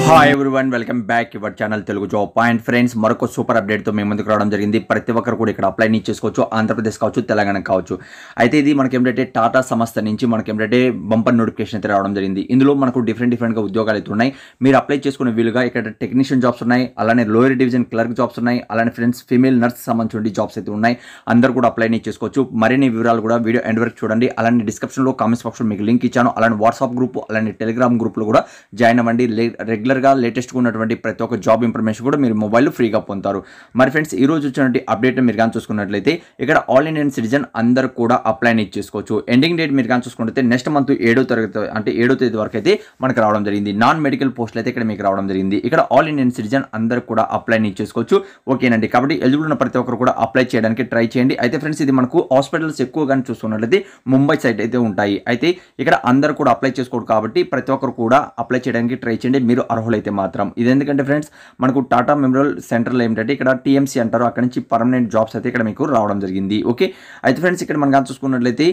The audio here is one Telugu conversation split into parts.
Hi everyone welcome back your channel Telugu job point friends మరొక సూపర్ అప్డేట్ తో మేము ముందుకు రావడం జరిగింది. ప్రతి ఒక్కరు కూడా ఇక్కడ అప్లై చేసుకోవచ్చు, ఆంధ్రప్రదేశ్ కావచ్చు, తెలంగాణ కావచ్చు. అయితే ఇది మనకి ఏంటంటే టాటా సంస్థ నుంచి మనకి ఏంటంటే బంపర్ నోటిఫికేషన్ అయితే రావడం జరిగింది. ఇందులో మనకు డిఫరెంట్ గా ఉద్యోగాలు అయితే ఉన్నాయి. మీరు అప్లై చేసుకునే వీలుగా ఇక్కడ టెక్నీషియన్ జాబ్స్ ఉన్నాయి, అలానే లోయర్ డివిజన్ క్లర్క్ జాబ్స్ ఉన్నాయి, అలానే ఫ్రెండ్స్ ఫీమేల్ నర్స్ సంబంధించిన జాబ్స్ అయితే ఉన్నాయి. అందరూ కూడా అప్లై చేసుకోవచ్చు. మరిన్ని వివరాలు కూడా వీడియో ఎండ్ వరకు చూడండి. అలానే డిస్క్రిప్షన్ లో కామెంట్స్ బాక్స్ లో మీకు లింక్ ఇచ్చాను. అలానే వాట్సాప్ గ్రూప్ అలానే టెలిగ్రామ్ గ్రూప్ లో కూడా జాయిన్ అవ్వండి. రెగ్యులర్ గా లేటెస్ట్ ఉన్నటువంటి ప్రతి ఒక్క జాబ్ ఇన్ఫర్మేషన్ కూడా మీరు మొబైల్ ఫ్రీగా పొందుతారు. మరి ఫ్రెండ్స్ ఈ రోజు వచ్చినటువంటి అప్డేట్ మీరు కానీ చూసుకున్నట్లయితే ఇక్కడ ఆల్ ఇండియన్ సిటిజన్ అందరూ కూడా అప్లై చేసుకోవచ్చు. ఎండింగ్ డేట్ మీరు కానీ చూసుకుంటే నెక్స్ట్ మంత్ 7వ తరగతి అంటే 7వ తేదీ వరకు అయితే మనకు రావడం జరిగింది. నాన్ మెడికల్ పోస్టులు అయితే ఇక్కడ మీకు రావడం జరిగింది. ఇక్కడ ఆల్ ఇండియన్ సిటిజన్ అందరూ కూడా అప్లై చేసుకోవచ్చు. ఓకేనండి. కాబట్టి ఎలిజిబుల్ ఉన్న ప్రతి ఒక్కరు కూడా అప్లై చేయడానికి ట్రై చేయండి. అయితే ఫ్రెండ్స్ ఇది మనకు హాస్పిటల్స్ ఎక్కువగా చూసుకున్నట్లయితే ముంబై సైడ్ అయితే ఉంటాయి. అయితే ఇక్కడ అందరూ కూడా అప్లై చేసుకోరు కాబట్టి ప్రతి ఒక్కరు కూడా అప్లై చేయడానికి ట్రై చేయండి మీరు అర్హులైతే మాత్రం. ఇది ఎందుకంటే ఫ్రెండ్స్ మనకు టాటా మెమోరియల్ సెంటర్లో ఏంటంటే ఇక్కడ టీఎంసీ అంటారు, అక్కడ నుంచి పర్మనెంట్ జాబ్స్ అయితే ఇక్కడ మీకు రావడం జరిగింది. ఓకే. అయితే ఫ్రెండ్స్ ఇక్కడ మనం చూసుకున్నట్లయితే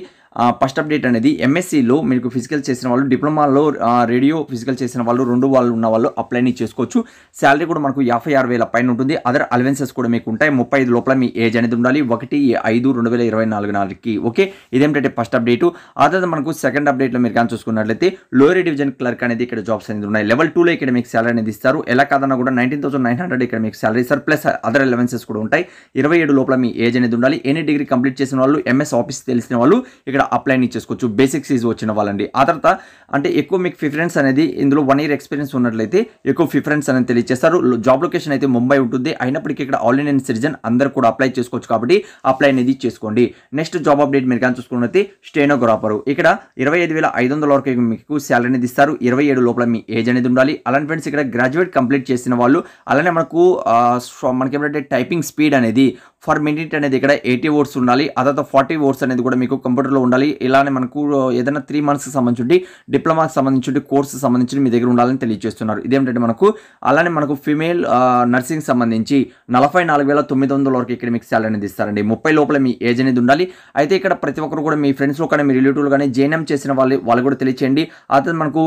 ఫస్ట్ అప్డేట్ అనేది ఎంఎస్సీలో మీకు ఫిజికల్ చేసిన వాళ్ళు, డిప్లొమాలో రేడియో ఫిజికల్ చేసిన వాళ్ళు, 2 వాళ్ళు ఉన్న వాళ్ళు అప్లై చేసుకోవచ్చు. శాలరీ కూడా మనకు 56,000 పైన ఉంటుంది. అదర్ అలవెన్సెస్ కూడా మీకు ఉంటాయి. 35 లోపల మీ ఏజ్ అనేది ఉండాలి. 1/5/2024 నాటికి. ఓకే. ఇదేంటంటే ఫస్ట్ అప్డేట్. ఆ తర్వాత మనకు సెకండ్ అప్డేట్లో మీరు కానీ చూసుకున్నట్లయితే లోయర్ డివిజన్ క్లర్క్ అనేది ఇక్కడ జాబ్స్ అనేది ఉన్నాయి. లెవెల్ 2లో ఇక్కడ మీకు శాలరీ అనేది ఇస్తారు. ఎలా కాదన్నా కూడా 19,900 ఇక్కడ మీకు శాలరీ ఇస్తారు. ప్లస్ అదర్ అలవెన్సెస్ కూడా ఉంటాయి. 27 లోపల మీ ఏజ్ అనేది ఉండాలి. ఎనీ డిగ్రీ కంప్లీట్ చేసిన వాళ్ళు, ఎంఎస్ ఆఫీస్ తెలిసిన వాళ్ళు ఇక్కడ అప్లై చేసుకోవచ్చు. బేసిక్ సీజ్ వచ్చిన వాళ్ళండి. ఆ తర్వాత అంటే ఎక్కువ మీకు ప్రిఫరెన్స్ అనేది ఇందులో 1 year ఎక్స్పీరియన్స్ ఉన్నట్లయితే ఎక్కువ ప్రిఫరెన్స్ అనేది తెలియజేస్తారు. జాబ్ లొకేషన్ అయితే ముంబై ఉంటుంది. అయినప్పటికీ ఇక్కడ ఆల్ ఇండియన్ సిటిజన్ అందరూ కూడా అప్లై చేసుకోవచ్చు కాబట్టి అప్లై అనేది చేసుకోండి. నెక్స్ట్ జాబ్ అప్డేట్ మీరు కానీ చూసుకున్నట్లయితే స్టెనోగ్రాఫర్ ఇక్కడ 25,500 వరకు మీకు శాలరీ అనేది ఇస్తారు. 27 లోపల మీ ఏజ్ అనేది ఉండాలి. అలాంటి ఫ్రెండ్స్ ఇక్కడ గ్రాడ్యుయేట్ కంప్లీట్ చేసిన వాళ్ళు, అలానే మనకి ఏమంటే టైపింగ్ స్పీడ్ అనేది ఫర్ మినిట్ అనేది ఇక్కడ 80 words ఉండాలి. ఆ తర్వాత 40 words అనేది కూడా మీకు కంప్యూటర్లో ఉండాలి. ఇలానే మనకు ఏదైనా 3 months సంబంధించి డిప్లొమాకి సంబంధించి కోర్సు సంబంధించి మీ దగ్గర ఉండాలని తెలియజేస్తున్నారు. ఇదేంటంటే మనకు అలానే మనకు ఫీమేల్ నర్సింగ్ సంబంధించి 44,900 వరకు ఇక్కడ మీకు శాలరీ అనేది ఇస్తారండి. 30 లోపల మీ ఏజ్ అనేది ఉండాలి. అయితే ఇక్కడ ప్రతి ఒక్కరు కూడా మీ ఫ్రెండ్స్లో కానీ మీ రిలేటివ్లు కానీ జేఎన్ఎం చేసిన వాళ్ళు కూడా తెలియచేయండి. ఆ తర్వాత మనకు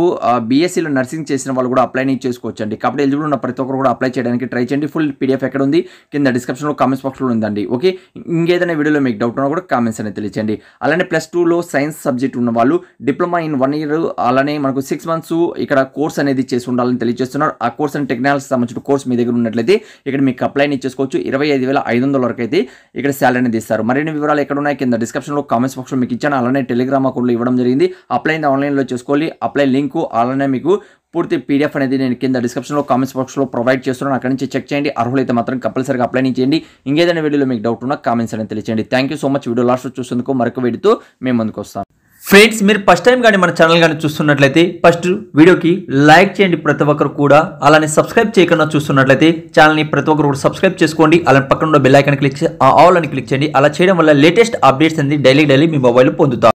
బీఎస్సీలో నర్సింగ్ చేసిన వాళ్ళు కూడా అప్లై చేసుకోవచ్చు అండి. కాబట్టి ఎలిజిబుల్ ఉన్న ప్రతి ఒక్కరు కూడా అప్లై చేయడానికి ట్రై చేయండి. ఫుల్ పీడిఎఫ్ ఎక్కడ ఉంది కింద డిస్క్రిప్షన్లో కామెంట్స్ బాక్స్లో ఉందండి. ఓకే. ఇంకేదైనా వీడియోలో మీకు డౌట్ ఉన్నా కూడా కామెంట్స్ అనేది తెలియచేయండి. అలానే +2లో సైన్స్ సబ్జెక్ట్ ఉన్న వాళ్ళు డిప్లొమా ఇన్ 1 year అలానే మనకు 6 months ఇక్కడ కోర్స్ అనేది చేసి ఉండాలని తెలియజేస్తున్నారు. ఆ కోర్స్ అండ్ టెక్నాలజీ సంబంధించిన కోర్స్ మీ దగ్గర ఉన్నట్లయితే ఇక్కడ మీకు అప్లై చేసుకోవచ్చు. 25,500 వరకు అయితే ఇక్కడ శాలరీ అనేది ఇస్తారు. మరిన్ని వివరాలు ఎక్కడ ఉన్నాయి కింద డిస్క్రిప్షన్లో కామెంట్స్ బాక్స్లో మీకు ఇచ్చాను. అలానే టెలిగ్రామ్ అకౌంట్లో ఇవ్వడం జరిగింది. అప్లై ఆన్లైన్లో చేసుకోవాలి. అప్లై లింకు అలానే మీకు పూర్తి పీడిఎఫ్ అనేది నేను కింద డిస్క్రిప్షన్లో కామెంట్స్ బాక్స్లో ప్రొవైడ్ చేస్తున్నాను. అక్కడ నుంచి చెక్ చేయండి. అర్హులైతే మాత్రం కంపల్సరీగా అప్లై చేయండి. ఇంకేదైనా వీడియోలో మీకు డౌట్ ఉన్నా కామెంట్స్ అనేది తెలియచేయండి. Thank you so much. Video last చూసేందుకు మరొక వీడియోతో మేము ముందుకు వస్తాం. ఫ్రెండ్స్ మీరు ఫస్ట్ టైం కానీ మన ఛానల్ కానీ చూస్తున్నట్లయితే ఫస్ట్ వీడియోకి లైక్ చేయండి ప్రతి ఒక్కరు కూడా. అలానే సబ్స్క్రైబ్ చేయకుండా చూస్తున్నట్లయితే ఛానల్ని ప్రతి ఒక్కరు కూడా సబ్స్క్రైబ్ చేసుకోండి. అలానే పక్కన ఉన్న బెల్ ఐకాన్ క్లిక్ చేసి ఆల్ అని క్లిక్ చేయండి. అలా చేయడం వల్ల లేటెస్ట్ అప్డేట్స్ అనేది డైలీ మీ మొబైల్లో పొందుతారు.